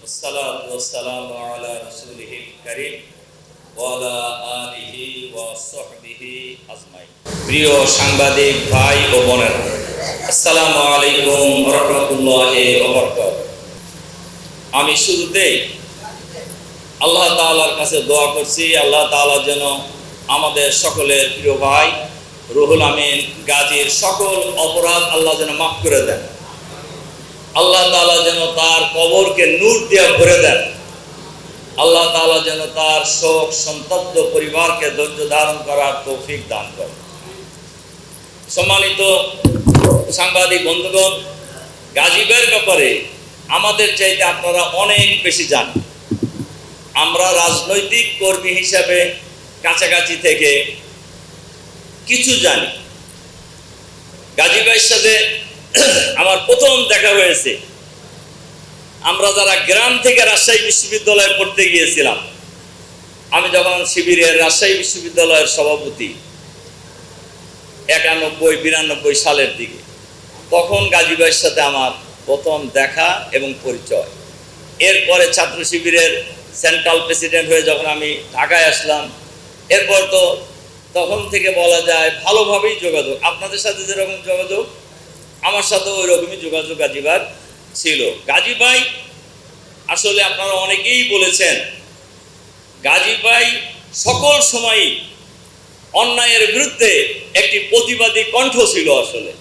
والصلاة والسلام على رسوله الكريم وعلى آله وصحبه أجمعين। প্রিয় সাংবাদিক ভাই ও বোনেরা, আসসালামু আলাইকুম ওয়া রাহমাতুল্লাহি ওয়া বারাকাতুহু। আমি শুরুতেই আল্লাহ তাআলার কাছে দোয়া করছি, আল্লাহ তাআলা যেন আমাদের সকলের প্রিয় ভাই রুহুল আমিন গাজীর সকল অপরাধ আল্লাহ যেন মাফ করে দেন। আল্লাহ তাআলা যেন তার কবরকে নূর দিয়ে ভরে দেন। আল্লাহ তাআলা যেন তার শোক সন্তপ্ত পরিবারকে ধৈর্য ধারণ করার তৌফিক দান করেন। সম্মানিত সাংবাদিক বন্ধুগণ, গাজী ভাইয়ের ব্যাপারে আমাদের চাইতে আপনারা অনেক বেশি জানেন। আমরা রাজনৈতিক কর্মী হিসাবে কাছাকাছি থেকে কিছু জানি। গাজী ভাইয়ের সাথে আমার প্রথম দেখা হয়েছে, আমরা যারা গ্রাম থেকে রাজশাহী বিশ্ববিদ্যালয়ে পড়তে গিয়েছিলাম। আমি যখন শিবিরের রাজশাহী বিশ্ববিদ্যালয়ের সভাপতি 91-92 সালের দিকে, তখন গাজী ভাইয়ের সাথে আমার প্রথম দেখা এবং পরিচয়। এরপরে ছাত্র শিবিরের সেন্ট্রাল প্রেসিডেন্ট হয়ে যখন আমি ঢাকায় আসলাম, এরপর তো তখন থেকে বলা যায় ভালোভাবেই যোগাযোগ। আপনাদের সাথে যেরকম যোগাযোগ, আমার সাথে ওই রকমই যোগাযোগ গাজী ভাই ছিল। গাজী ভাই আসলে আপনারা অনেকেই বলেছেন, গাজী ভাই সকল সময়ই অন্যায়ের বিরুদ্ধে একটি প্রতিবাদী কণ্ঠ ছিল আসলে।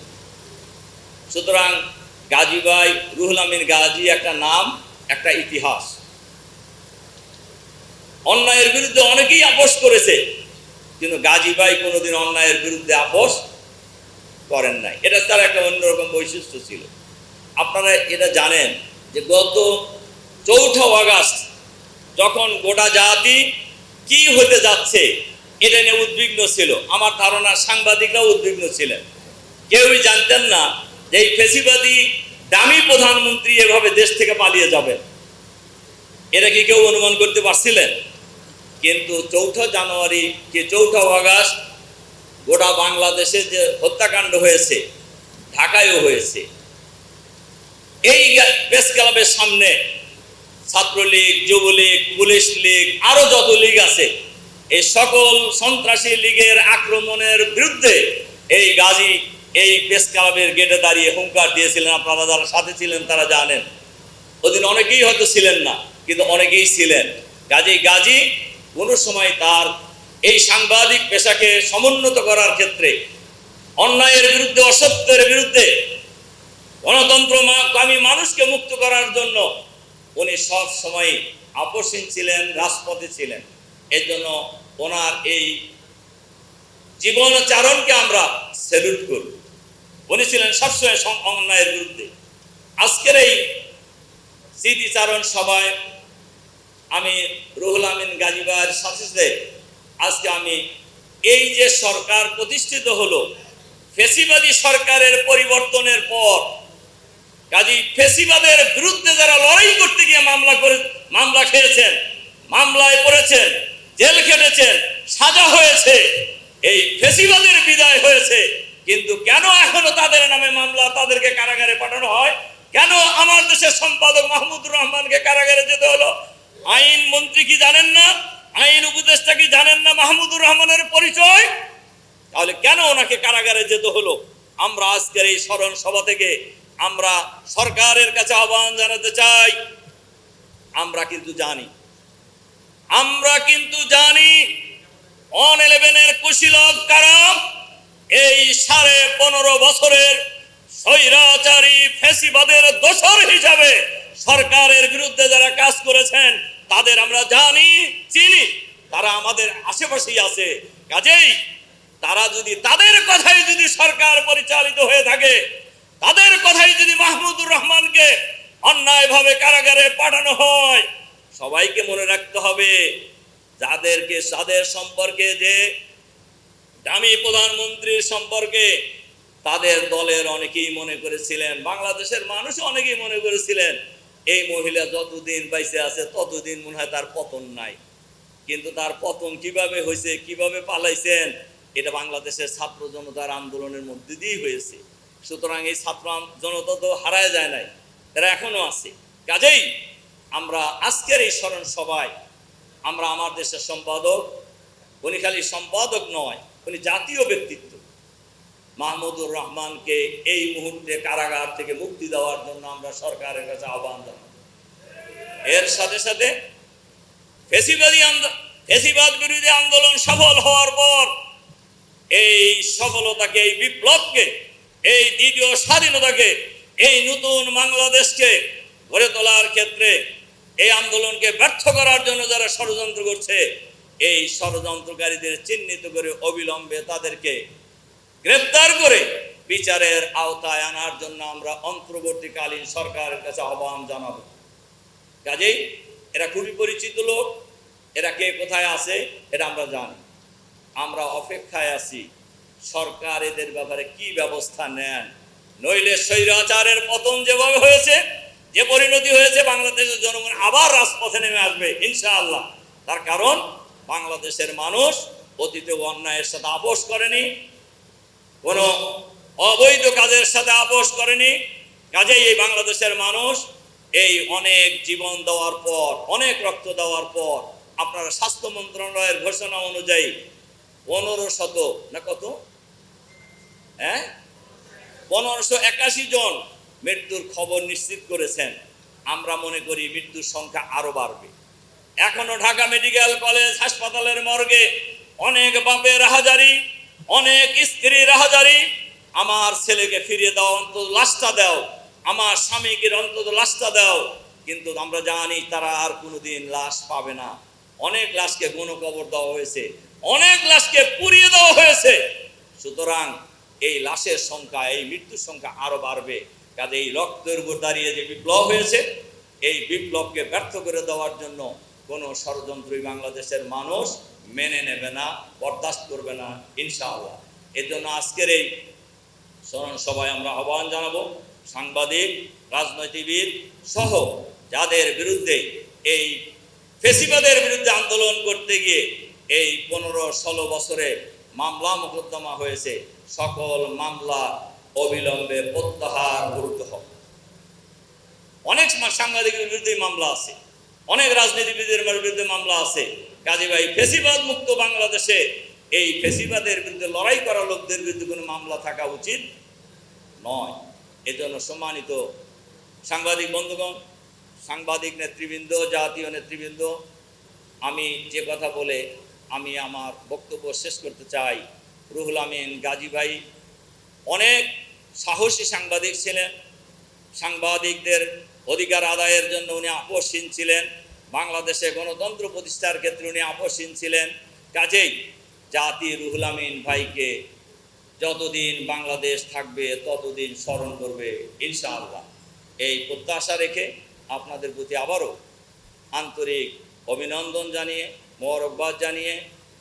সুতরাং গাজী ভাই রুহুল আমিন গাজী একটা নাম, একটা ইতিহাস। অন্যায়ের বিরুদ্ধে অনেকেই আপোষ করেছে, কিন্তু গাজী ভাই কোনোদিন অন্যায়ের বিরুদ্ধে আপোষ করেন নাই। এটা তার একটা অন্যরকম বৈশিষ্ট্য ছিল। আপনারা এটা জানেন যে গত 4 আগস্ট যখন গোটা জাতি কি হতে যাচ্ছে এটা নিয়ে উদ্বিগ্ন ছিল। আমার ধারণা সাংবাদিকরাও উদ্বিগ্ন ছিলেন। কেউই জানতেন না যে এই ফেসিবাদী দামি প্রধানমন্ত্রী এভাবে দেশ থেকে পালিয়ে যাবেন। এটা কি কেউ অনুমান করতে পারছিলেন? কিন্তু 4 জানুয়ারি কি 4 আগস্ট গোটা বাংলাদেশে যে হত্যাকাণ্ড হয়েছে, ঢাকায়ও হয়েছে। এই প্রেস ক্লাবের সামনে ছাত্রলীগ, যুবলীগ, পুলিশ লীগ, আরো যত লীগ আছে, এই সকল সন্ত্রাসী লীগের আক্রমণের বিরুদ্ধে এই গাজী এই প্রেস ক্লাবের গেটে দাঁড়িয়ে হুঙ্কার দিয়েছিলেন। আপনারা যারা সাথে ছিলেন তারা জানেন। ওদিন অনেকেই হয়তো ছিলেন না, কিন্তু অনেকেই ছিলেন। গাজী কোনো সময় তার এই সাংবাদিক পেশাকে সমুন্নত করার ক্ষেত্রে, অন্যায়ের বিরুদ্ধে, অসত্যের বিরুদ্ধে, গণতন্ত্রকামী মানুষকে মুক্ত করার জন্য উনি সব সময় আপোষহীন ছিলেন, রাজপথে ছিলেন। এর জন্য ওনার এই জীবনচারণকে আমরা স্যালুট করি। উনি ছিলেন সবসময় অন্যায়ের বিরুদ্ধে। আজকের এই স্মৃতিচারণ সভায় আমি রুহুল আমিন গাজী ভাইয়ের সাথে আজকে আমি এই যে সরকার প্রতিষ্ঠিত হলো, ফেসিবাদী সরকারের পরিবর্তনের পর গাজী ফেসিবাদের বিরুদ্ধে যারা লড়াই করতে গিয়ে মামলা খেয়েছেন, মামলায় পড়েছেন, জেল খেটেছেন, সাজা হয়েছে, এই ফেসিবাদের বিদায় হয়েছে, কিন্তু কেন এখনো তাদের নামে মামলা, তাদেরকে কারাগারে পাঠানো হয়? কেন আমার দেশের সম্পাদক মাহমুদুর রহমানকে কারাগারে যেতে হলো? আইন মন্ত্রী কি জানেন না? আইন উপদেষ্টা কি জানেন না মাহমুদুর রহমানের পরিচয়? তাহলে কেন ওনাকে কারাগারে যেতে হলো? আমরা আজকের এই স্মরণ সভা থেকে আমরা সরকারের কাছে আহ্বান জানাতে চাই, আমরা কিন্তু জানি অন 11-এর কুশীলব কারা, এই 15.5 বছরের স্বৈরাচারী ফ্যাসিবাদের দোসর হিসাবে সরকারের বিরুদ্ধে যারা কাজ করেছেন তাদের আমরা জানি, চিনি, তারা আমাদের আশেপাশেই আছে। কাজেই তারা যদি, তাদের কথাই যদি সরকার পরিচালিত হয়ে থাকে, তাদের কথাই যদি মাহমুদুর রহমানকে অন্যায়ভাবে কারাগারে পাঠানো হয়, সবাইকে মনে রাখতে হবে যাদের সম্পর্কে, যে দামি প্রধানমন্ত্রীর সম্পর্কে তাদের দলের অনেকেই মনে করেছিলেন, বাংলাদেশের মানুষ অনেকেই মনে করেছিলেন এই মহিলা যতদিন বাইসে আছে ততদিন মনে হয় তার পতন নাই। কিন্তু তার পতন কিভাবে হয়েছে, কিভাবে পালাইছেন, এটা বাংলাদেশের ছাত্র জনতার আন্দোলনের মধ্যে দিয়েই হয়েছে। সুতরাং এই ছাত্র জনতা তো হারায় যায় নাই, তারা এখনো আছে। কাজেই আমরা আজকের এই স্মরণ সভায় আমরা আমার দেশের সম্পাদক, উনি খালি সম্পাদক নয়, উনি জাতীয় ব্যক্তিত্ব, মাহমুদুর রহমানকে এই মুহূর্তে কারাগার থেকে মুক্তি দেওয়ার জন্য আমরা সরকারের কাছে আহ্বান জানাই। এর সাথে সাথে ফেসিবাদ বিরোধী আন্দোলন সফল হওয়ার পর এই সফলতাকে, এই বিপ্লবকে, এই দ্বিতীয় স্বাধীনতাকে, এই নতুন বাংলাদেশকে গড়ে তোলার ক্ষেত্রে এই আন্দোলনকে ব্যর্থ করার জন্য যারা ষড়যন্ত্র করছে, এই ষড়যন্ত্রকারীদের চিহ্নিত করে অবিলম্বে তাদেরকে গ্রেফতার করে বিচারের আওতায় আনার জন্য আমরা অন্তর্বর্তীকালীন সরকারের কাছে আহ্বান জানাবো। কাজেই এরা খুবই পরিচিত লোক, এরা কে কোথায় আছে এটা আমরা জানি। আমরা অপেক্ষায় আছি সরকার এদের ব্যাপারে কি ব্যবস্থা নেন, নইলে স্বৈরাচারের পতন যেভাবে হয়েছে, যে পরিণতি হয়েছে, বাংলাদেশের জনগণ আবার রাজপথে নেমে আসবে ইনশাআল্লাহ। তার কারণ বাংলাদেশের মানুষ অতীতে অন্যায়ের সাথে আপোষ করেনি, কোনো অবৈধ কাজের সাথে আপোষ করেনি। কাজেই এই বাংলাদেশের মানুষ এই অনেক জীবন দেওয়ার পর, অনেক রক্ত দেওয়ার পর, আপনারা স্বাস্থ্য মন্ত্রণালয়ের ঘোষণা অনুযায়ী 1500 না কত, 1581 জন মৃত্যুর খবর নিশ্চিত করেছেন। আমরা মনে করি মৃত্যুর সংখ্যা আরো বাড়বে। এখনো ঢাকা মেডিকেল কলেজ হাসপাতালের মর্গে অনেক বাপের হাজারি, অনেক স্ত্রীর হাজারি, আমার ছেলেকে ফিরিয়ে দাও, অন্তত লাশটা দাও, আমার স্বামীকে অন্তত লাশটা দাও। কিন্তু আমরা জানি তারা আর কোনোদিন লাশ পাবে না। অনেক লাশকে গণকবর দেওয়া হয়েছে, অনেক লাশকে পুড়িয়ে দেওয়া হয়েছে। সুতরাং এই লাশের সংখ্যা, এই মৃত্যুর সংখ্যা আরো বাড়বে। কাজে এই রক্তের উপর দাঁড়িয়ে যে বিপ্লব হয়েছে, এই বিপ্লবকে ব্যর্থ করে দেওয়ার জন্য কোনো ষড়যন্ত্রই বাংলাদেশের মানুষ মেনে নেবে না, বরদাস্ত করবে না ইনশাআল্লাহ। এর জন্য আজকের এই স্মরণ সভায় আমরা আহ্বান জানাবো সাংবাদিক, রাজনীতিবিদ সহ যাদের বিরুদ্ধে, এই ফেসিবাদের বিরুদ্ধে আন্দোলন করতে গিয়ে এই 15-16 বছরে মামলা মোকদ্দমা হয়েছে, সকল মামলা অবিলম্বে প্রত্যাহার করতে হবে। অনেক সাংবাদিকের বিরুদ্ধে মামলা আছে, অনেক রাজনীতিবিদের বিরুদ্ধে মামলা আছে। কাজী ভাই, ফেসিবাদ মুক্ত বাংলাদেশে এই ফেসিবাদের বিরুদ্ধে লড়াই করা লোকদের বিরুদ্ধে কোনো মামলা থাকা উচিত নয়। এজন্য সম্মানিত সাংবাদিক বন্ধুগণ, সাংবাদিক নেতৃবৃন্দ, জাতীয় নেতৃবৃন্দ, আমি যে কথা বলে আমি আমার বক্তব্য শেষ করতে চাই, রুহুল আমিন গাজী ভাই অনেক সাহসী সাংবাদিক ছিলেন। সাংবাদিকদের অধিকার আদায়ের জন্য উনি আপোষহীন ছিলেন। বাংলাদেশে গণতন্ত্র প্রতিষ্ঠার ক্ষেত্রে উনি আপোষহীন ছিলেন। কাজেই জাতি রুহুল আমিন ভাইকে যতদিন বাংলাদেশ থাকবে ততদিন স্মরণ করবে ইনশাআল্লাহ। এই প্রত্যাশা রেখে আপনাদের প্রতি আবারও আন্তরিক অভিনন্দন জানিয়ে, মোবারকবাদ জানিয়ে,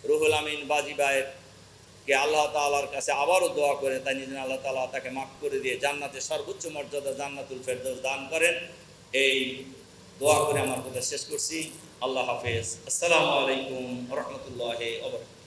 রুহুল আমিন বাজি ভাইকে আল্লাহ তাআলার কাছে আবারও দোয়া করে তাই যেন আল্লাহ তাআলা তাকে মাফ করে দিয়ে জান্নাতের সর্বোচ্চ মর্যাদা জান্নাতুল ফেরদৌস দান করেন, এই দোয়া করে আমার কথা শেষ করছি। আল্লাহ হাফেজ। আসসালামু আলাইকুম ওয়া রাহমাতুল্লাহি ওয়া বারাকাতুহু।